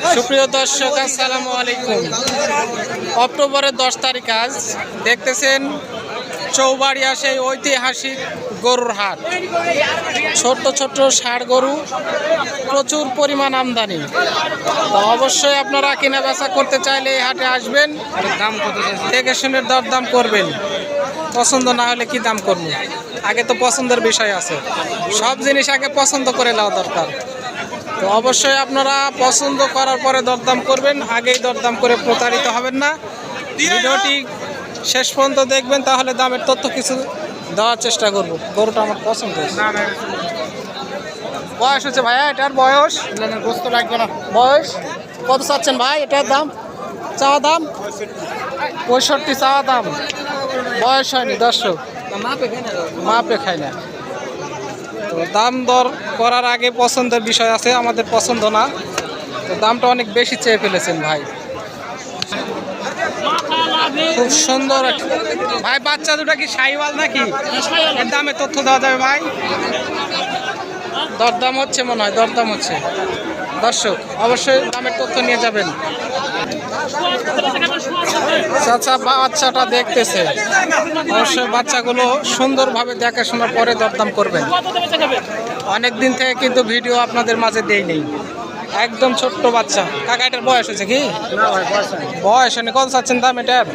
সুপ্রিয় দর্শক, আসসালামু আলাইকুম। অক্টোবরের 10 তারিখ আজ দেখতেছেন চৌবাড়িয়া সেই ঐতিহাসিক গরুর হাট। ছোট্ট ছোট্ট ষাঁড় গরু, প্রচুর পরিমাণ আমদানি। তো অবশ্যই আপনারা কেনা বেচা করতে চাইলে এই হাটে আসবেন, দাম কত দেখে শুনে দরদাম করবেন। পছন্দ না হলে কি দাম করবেন? আগে তো পছন্দের বিষয় আছে, সব জিনিস আগে পছন্দ করে নেওয়া দরকার। তো অবশ্যই আপনারা পছন্দ করার পরে দরদাম করবেন, আগেই দরদাম করে প্রতারিত হবেন না। ভিডিওটি শেষ পর্যন্ত দেখবেন, তাহলে দামের তথ্য কিছু দেওয়ার চেষ্টা করব। গরুটা আমার পছন্দ হয়েছে। বয়স হচ্ছে ভাইয়া, এটার বয়স গোস্ত লাগবে না। বয়স কত চাচ্ছেন ভাই? এটার দাম চাওয়া দাম 65 চাওয়া দাম। বয়স হয়নি দর্শক, মাপে খায় না। তো দাম দর করার আগে পছন্দের বিষয় আছে, আমাদের পছন্দ না। তো দামটা অনেক বেশি চেয়ে ফেলেছেন ভাই। খুব সুন্দর ভাই। বাচ্চা দুটা কি শাহিওয়াল নাকি? এর দামে তথ্য দেওয়া যাবে ভাই? দরদাম হচ্ছে মনে হয়, দরদাম হচ্ছে। দর্শক অবশ্যই দামের তথ্য নিয়ে যাবেন। চাচা বাচ্চাটা দেখতেছে, অবশ্যই বাচ্চাগুলো সুন্দরভাবে দেখাশোনার পরে দরদাম করবেন। অনেক দিন থেকে কিন্তু ভিডিও আপনাদের মাঝে দেই নেই, একদম ছোট্ট বাচ্চা। কাকা এটার বয়স হয়েছে কি? বয়স হয়নি। কত চাচ্ছেন দাম এটার?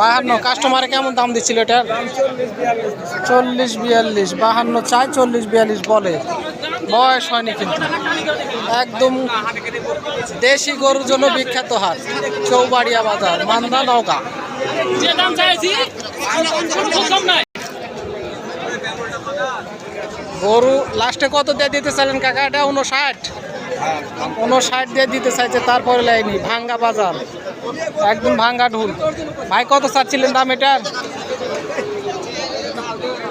52। কাস্টমারে কেমন দাম দিচ্ছিল এটার? 40-42। 52 চাই, 40-42 বলে। বয়স হয়নি কিন্তু। একদম দেশি গরুর জন্য বিখ্যাত হাট চৌবাড়িয়া বাজার, মান্দা, নওগাঁ। গরু লাস্টে কত দিয়ে দিতে চাইলেন কাকা? এটা 59 দিয়ে দিতে চাইছে, তারপরে লাইনি। ভাঙ্গা বাজার, একদম ভাঙ্গা ঢুল। ভাই কত চাচ্ছিলেন দাম এটার?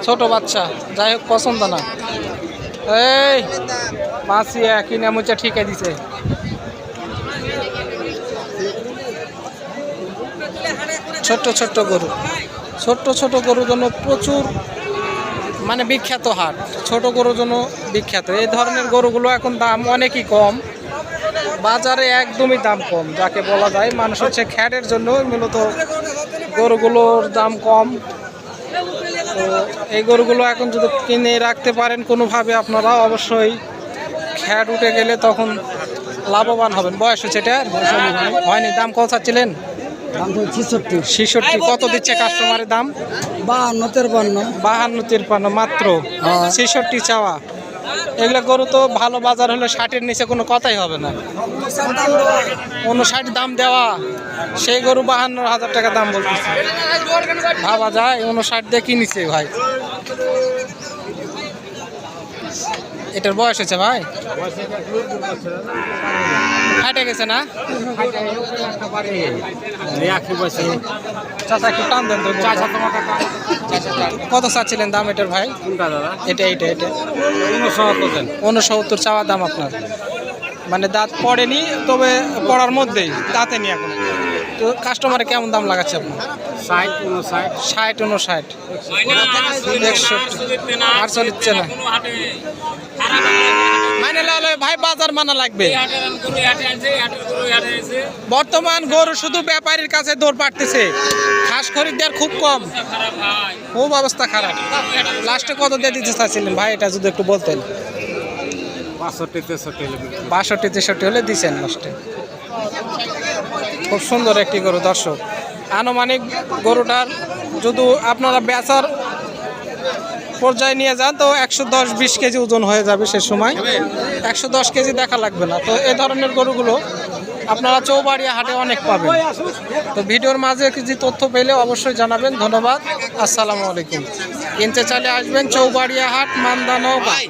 ছোট বাচ্চা, যাই হোক পছন্দ না। এই মাছি কিনে মুচা ঠিকা দিছে। ছোট্ট ছোট্ট গরু, ছোট্ট ছোট গরুর জন্য প্রচুর মানে বিখ্যাত হাট। ছোট গরুর জন্য বিখ্যাত। এই ধরনের গরুগুলো এখন দাম অনেকই কম, বাজারে একদমই দাম কম যাকে বলা যায়। মানুষ হচ্ছে খ্যাটের জন্য মূলত গরুগুলোর দাম কম। তো এই গরুগুলো এখন যদি কিনে রাখতে পারেন কোনোভাবে আপনারা, অবশ্যই খ্যাট উঠে গেলে তখন লাভবান হবেন। বয়স হচ্ছে এটা হয়নি। দাম কত চাচ্ছিলেন? 66। কত দিচ্ছে কাস্টমারের দাম? 52-53 মাত্র। 66 চাওয়া। এগুলো গরু তো ভালো বাজার হলে 60-এর নিচে কোনো কথাই হবে না। 59 দাম দেওয়া, সেই গরু 52,000 টাকা দাম বলতেছে। ভাবা যায় 59 দিয়ে কিনেছে ভাই। এটার বয়স হয়েছে ভাই? হাটে গেছে না? চাচা একটু টান দেন তো। কত চাচ্ছিলেন দাম এটার ভাই? এটা 69 চাওয়া দাম আপনার। মানে দাঁত পড়েনি, তবে পড়ার মধ্যেই, দাঁতে নি এখন। তো কাস্টমারে কেমন দাম লাগাচ্ছে আপনার? 60-59। 61 আর চলিচ্ছে না। মানে ভাই বাজার মানা লাগবে। বর্তমান গরু শুধু ব্যাপারীর কাছে দৌড় পাঠতেছে, খাস খরিদ্দার খুব কম, খুব অবস্থা খারাপ। লাস্টে কত দিয়ে দিতে চাচ্ছিলেন ভাই? এটা যদি একটু বলতেন। 62-63 হলে দিচ্ছেন লাস্টে। খুব সুন্দর একটি গরু দর্শক। আনুমানিক গরুটার যদি আপনারা বেচার পর্যায়ে নিয়ে যান তো 110-20 কেজি ওজন হয়ে যাবে সে সময়। 110 কেজি দেখা লাগবে না। তো এই ধরনের গরুগুলো আপনারা চৌবাড়িয়া হাটে অনেক পাবেন। তো ভিডিওর মাঝে কিছু তথ্য পেলে অবশ্যই জানাবেন। ধন্যবাদ, আসসালামু আলাইকুম। কিনতে চাইলে আসবেন চৌবাড়িয়া হাট, মান্দা, নওগাঁ।